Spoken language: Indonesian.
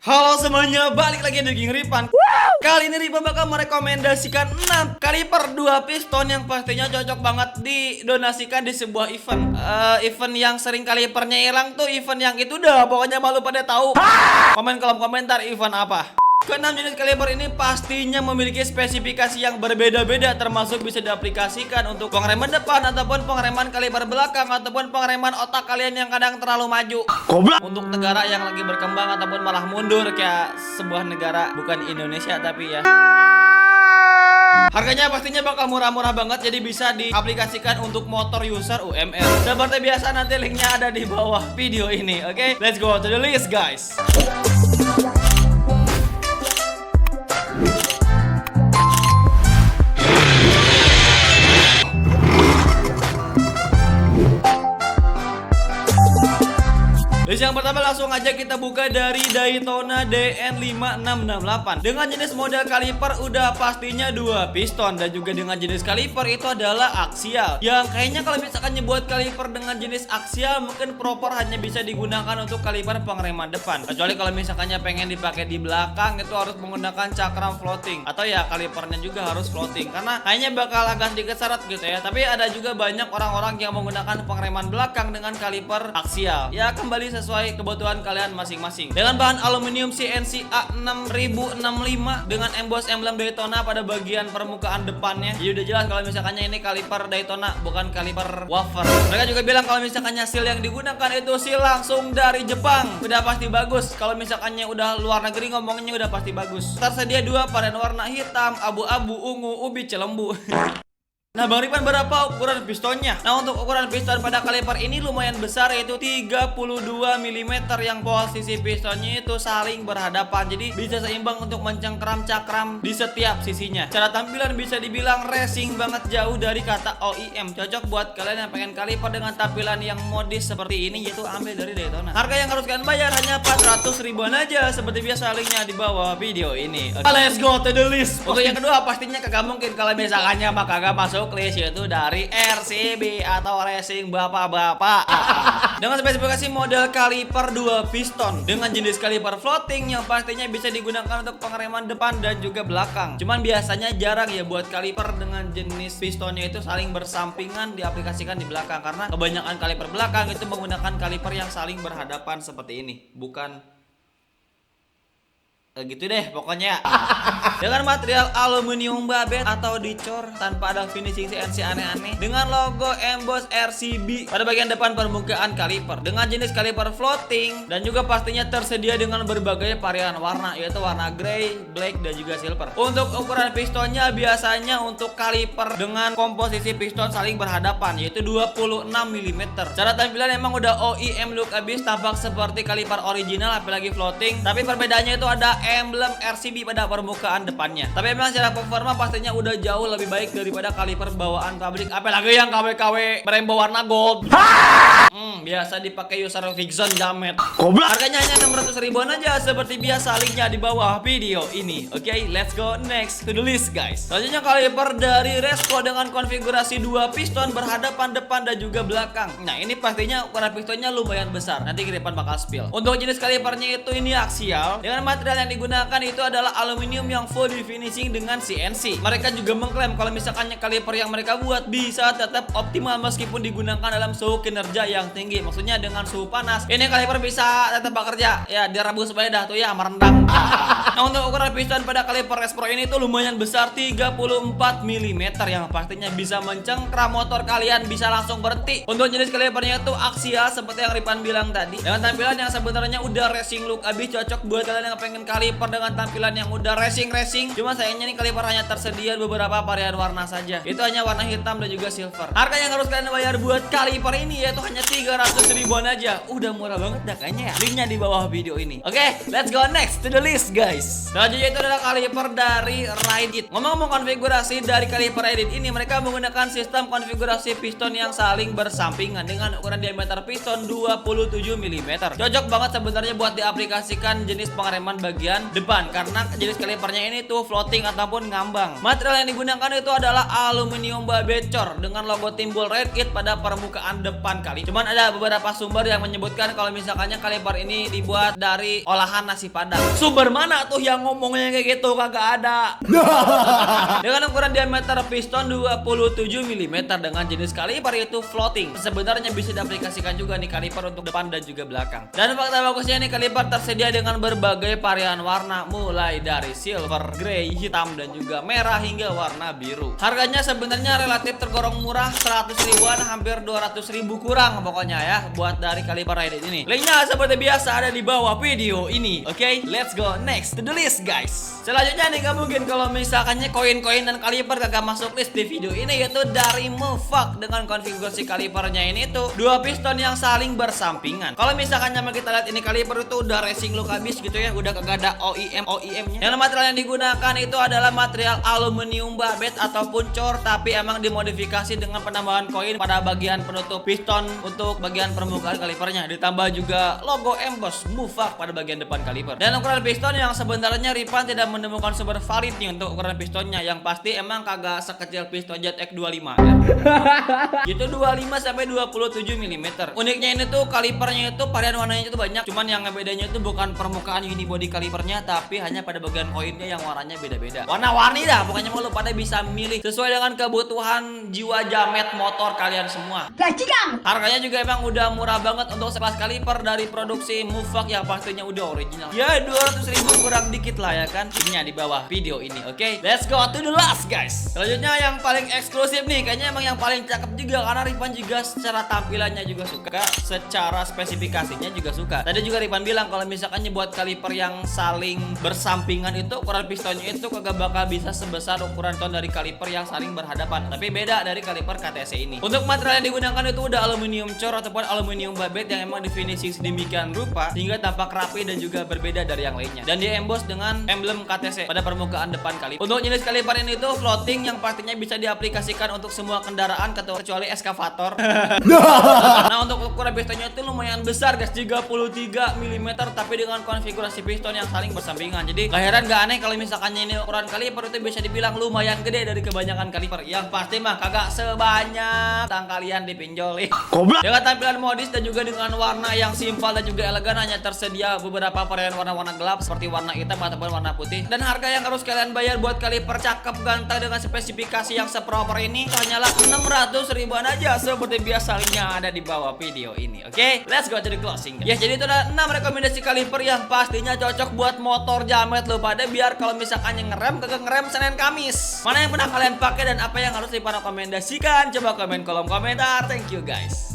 Halo semuanya, balik lagi di King Ripan. Kali ini Ripan bakal merekomendasikan 6 kaliper 2 piston yang pastinya cocok banget didonasikan di sebuah event. Event yang sering kalipernya hilang tuh event yang itu dah, pokoknya malu pada tahu. Komen kolom komentar event apa. Keenam jenis kaliper ini pastinya memiliki spesifikasi yang berbeda-beda, termasuk bisa diaplikasikan untuk pengereman depan ataupun pengereman kaliper belakang ataupun pengereman otak kalian yang kadang terlalu maju. Goblok. Untuk negara yang lagi berkembang ataupun malah mundur kayak sebuah negara bukan Indonesia tapi ya. Harganya pastinya bakal murah-murah banget, jadi bisa diaplikasikan untuk motor user UMR. Seperti biasa nanti linknya ada di bawah video ini. Oke, let's go to the list guys. List yang pertama langsung aja kita buka dari Daytona DN5668. Dengan jenis model kaliper udah pastinya 2 piston, dan juga dengan jenis kaliper itu adalah aksial. Yang kayaknya kalau misalkan buat kaliper dengan jenis aksial mungkin proper hanya bisa digunakan untuk kaliper pengereman depan. Kecuali kalau misalkannya pengen dipakai di belakang itu harus menggunakan cakram floating, atau ya kalipernya juga harus floating karena kayaknya bakal agak sedikit syarat gitu ya. Tapi ada juga banyak orang-orang yang menggunakan pengereman belakang dengan kaliper aksial. Ya kembali sesuai kebutuhan kalian masing-masing. Dengan bahan aluminium CNC A6065 dengan emboss emblem Daytona pada bagian permukaan depannya. Jadi udah jelas kalau misalkannya ini kaliper Daytona bukan kaliper wafer. Mereka juga bilang kalau misalkannya seal yang digunakan itu seal langsung dari Jepang. Udah pasti bagus. Kalau misalkannya udah luar negeri ngomongnya udah pasti bagus. Tersedia 2 varian warna hitam, abu-abu, ungu, ubi, celembu. Nah Bang Ripan, berapa ukuran pistonnya? Nah untuk ukuran piston pada kaliper ini lumayan besar, yaitu 32 mm yang posisi pistonnya itu saling berhadapan. Jadi bisa seimbang untuk mencengkram cakram di setiap sisinya. Cara tampilan bisa dibilang racing banget, jauh dari kata OEM. Cocok buat kalian yang pengen kaliper dengan tampilan yang modis seperti ini, yaitu ambil dari Daytona. Harga yang harus kalian bayar hanya 400 ribuan aja. Seperti biasa linknya di bawah video ini. Okay. Let's go to the list. Untuk yang kedua pastinya kagak mungkin kalau misalkannya kagak masuk list, yaitu dari RCB atau racing bapak-bapak. Dengan spesifikasi model kaliper 2 piston dengan jenis kaliper floating yang pastinya bisa digunakan untuk pengereman depan dan juga belakang. Cuman biasanya jarang ya buat kaliper dengan jenis pistonnya itu saling bersampingan diaplikasikan di belakang, karena kebanyakan kaliper belakang itu menggunakan kaliper yang saling berhadapan seperti ini, bukan gitu deh pokoknya. Dengan material aluminium babet atau dicor tanpa ada finishing CNC aneh-aneh, dengan logo emboss RCB pada bagian depan permukaan kaliper, dengan jenis kaliper floating, dan juga pastinya tersedia dengan berbagai varian warna, yaitu warna grey, black, dan juga silver. Untuk ukuran pistonnya biasanya untuk kaliper dengan komposisi piston saling berhadapan, yaitu 26 mm. Cara tampilan emang udah OEM look abis, tampak seperti kaliper original apalagi floating, tapi perbedaannya itu ada emblem RCB pada permukaan depannya. Tapi memang secara performa pastinya udah jauh lebih baik daripada kaliper bawaan pabrik, apalagi yang KW-KW berembo warna gold. Biasa dipakai user Vixen jamet. Harganya hanya 600 ribuan aja, seperti biasa linknya di bawah video ini. Oke, let's go next to the list guys. Selanjutnya kaliper dari Resco dengan konfigurasi 2 piston berhadapan depan dan juga belakang. Nah ini pastinya ukuran pistonnya lumayan besar, nanti Ripan bakal spill. Untuk jenis kalipernya itu ini aksial, dengan material yang digunakan itu adalah aluminium yang full finishing dengan CNC. Mereka juga mengklaim kalau misalkannya kaliper yang mereka buat bisa tetap optimal meskipun digunakan dalam suhu kinerja yang tinggi. Maksudnya dengan suhu panas ini kaliper bisa tetap bekerja ya, direbus supaya dah tuh ya merendang. Nah untuk ukuran piston pada kaliper Respro ini tuh lumayan besar, 34 mm, yang pastinya bisa mencengkram motor kalian, bisa langsung berhenti. Untuk jenis kalipernya itu aksial seperti yang Ripan bilang tadi, dengan tampilan yang sebenarnya udah racing look abis, cocok buat kalian yang pengen kaliper dengan tampilan yang udah racing. Cuma sayangnya nih kaliper hanya tersedia beberapa varian warna saja, itu hanya warna hitam dan juga silver. Harga yang harus kalian bayar buat kaliper ini yaitu hanya 300 ribuan aja. Udah murah banget dah kayaknya ya. Linknya di bawah video ini. Oke, let's go next to the list guys. guys. Selanjutnya itu adalah kaliper dari Ride It. Ngomong-ngomong konfigurasi dari kaliper Ride It ini, mereka menggunakan sistem konfigurasi piston yang saling bersampingan dengan ukuran diameter piston 27 mm. Cocok banget sebenarnya buat diaplikasikan jenis pengereman bagian depan karena jenis kalipernya ini tuh floating ataupun ngambang. Material yang digunakan itu adalah aluminium babecor dengan logo timbul Ride It pada permukaan depan kali. Cuman ada beberapa sumber yang menyebutkan kalau misalkannya kaliper ini dibuat dari olahan nasi padang. Sumber mana tuh yang ngomongnya kayak gitu? Kagak ada. Dengan ukuran diameter piston 27 mm dengan jenis kaliper itu floating. Sebenarnya bisa diaplikasikan juga nih kaliper untuk depan dan juga belakang. Dan fakta bagusnya nih kaliper tersedia dengan berbagai varian warna mulai dari silver, grey, hitam dan juga merah hingga warna biru. Harganya sebenarnya relatif tergolong murah, 100 ribuan, hampir 200 ribu kurang pokoknya ya buat dari kaliper Ride It ini. Linknya seperti biasa ada di bawah video ini. Oke, let's go next to the list guys. Selanjutnya nih gak mungkin kalau misalkannya koin-koin dan kaliper kagak masuk list di video ini, yaitu dari Mufak dengan konfigurasi kalipernya ini tuh dua piston yang saling bersampingan. Kalau misalkannya kita lihat ini kaliper itu udah racing look habis gitu ya, udah kagak ada OEM-nya. Yang material yang digunakan itu adalah material aluminium babet ataupun cor, tapi emang dimodifikasi dengan penambahan koin pada bagian penutup piston untuk bagian permukaan kalipernya. Ditambah juga logo emboss Mufak pada bagian depan kaliper. Dan ukuran piston yang sebenarnya Ripan tidak menemukan sumber valid nih untuk ukuran pistonnya. Yang pasti emang kagak sekecil piston Jet X25 ya. Itu 25 sampai 27 mm. Uniknya ini tuh kalipernya itu varian warnanya itu banyak. Cuman yang bedanya itu bukan permukaan unibody kalipernya, tapi hanya pada bagian koinnya yang warnanya beda-beda. Warna-warni dah, pokoknya mau lu pada bisa milih sesuai dengan kebutuhan jiwa jamet motor kalian semua. Harganya juga emang udah murah banget untuk sekelas kaliper dari produksi Mufak yang pastinya udah original. Ya 200 ribu kurang dikit lah ya kan. Linknya di bawah video ini. Oke, let's go to the last guys. Selanjutnya yang paling eksklusif nih, kayaknya emang yang paling cakep juga karena Ripan juga secara tampilannya juga suka, secara spesifikasinya juga suka. Tadi juga Ripan bilang kalau misalkannya buat kaliper yang saling bersampingan itu ukuran pistonnya itu kagak bakal bisa sebesar ukuran piston dari kaliper yang saling berhadapan. Tapi beda dari kaliper KTC ini. Untuk material yang digunakan itu udah aluminium cor ataupun aluminium babet yang emang difinishing sedemikian rupa sehingga tampak rapi dan juga berbeda dari yang lainnya. Dan di emboss dengan emblem KTC pada permukaan depan kaliper. Untuk jenis kaliper ini tuh floating yang pastinya bisa diaplikasikan untuk semua kendaraan kecuali eskavator. Nah untuk ukuran pistonnya itu lumayan besar guys, 33 mm tapi dengan konfigurasi piston yang saling bersampingan. Jadi gak heran gak aneh kalau misalkannya ini ukuran kaliper itu bisa dibilang lumayan gede dari kebanyakan kaliper. Yang pasti mah kagak sebanyak tang kalian dipinjol. Dengan tampilan modis dan juga dengan warna yang simpel dan juga elegan, hanya tersedia beberapa varian warna-warna gelap seperti warna hitam ataupun warna putih. Dan harga yang harus kalian bayar buat kaliper cakep ganteng dengan spesifikasi yang seproper ini hanyalah 600 ribuan aja seperti biasa. Linknya ada di bawah video ini. Oke, let's go to the closing guys. Ya jadi itu ada 6 rekomendasi kaliper yang pastinya cocok buat motor jamet lo pada, biar kalau misalkan yang ngerem kagak ngerem Senin Kamis. Mana yang pernah kalian pakai dan apa yang harus direkomendasikan? Coba komen kolom komentar. Thank you guys.